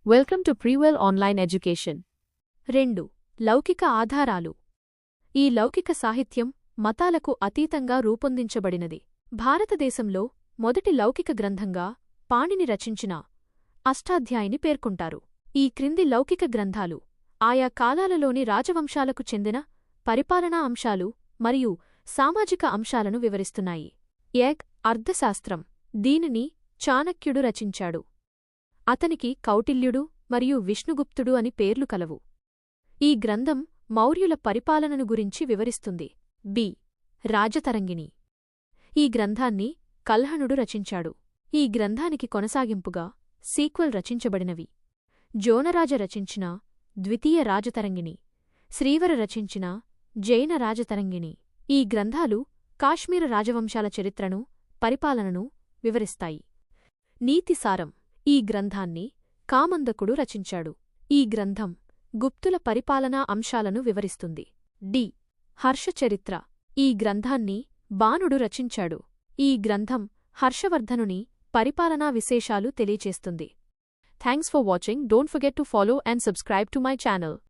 Welcome to ప్రీవెల్ online education. 2. లౌకిక ఆధారాలు. ఈ లౌకిక సాహిత్యం మతాలకు అతీతంగా రూపొందించబడినది. భారతదేశంలో మొదటి లౌకిక గ్రంథంగా పాణిని రచించిన అష్టాధ్యాయిని పేర్కొంటారు. ఈ క్రింది లౌకిక గ్రంథాలు ఆయా కాలాలలోని రాజవంశాలకు చెందిన పరిపాలనా అంశాలు మరియు సామాజిక అంశాలను వివరిస్తున్నాయి. అర్థశాస్త్రం. దీనిని చాణక్యుడు రచించాడు. అతనికి కౌటిల్యుడు మరియు విష్ణుగుప్తుడు అని పేర్లు కలవు. ఈ గ్రంథం మౌర్యుల పరిపాలనను గురించి వివరిస్తుంది. రాజతరంగిణి. ఈ గ్రంథాన్ని కల్హణుడు రచించాడు. ఈ గ్రంథానికి కొనసాగింపుగా సీక్వెల్ రచించబడినవి. జోనరాజ రచించిన ద్వితీయ రాజతరంగిణి, శ్రీవర రచించిన జైన రాజతరంగిణి. ఈ గ్రంథాలు కాశ్మీర రాజవంశాల చరిత్రను, పరిపాలనను వివరిస్తాయి. నీతిసారం. ఈ గ్రంథాన్ని కామందకుడు రచించాడు. ఈ గ్రంథం గుప్తుల పరిపాలనా అంశాలను వివరిస్తుంది. హర్షచరిత్ర. ఈ గ్రంథాన్ని బాణుడు రచించాడు. ఈ గ్రంథం హర్షవర్ధనుని పరిపాలనా విశేషాలు తెలియచేస్తుంది. Thanks for watching. Don't forget to follow and subscribe to my channel.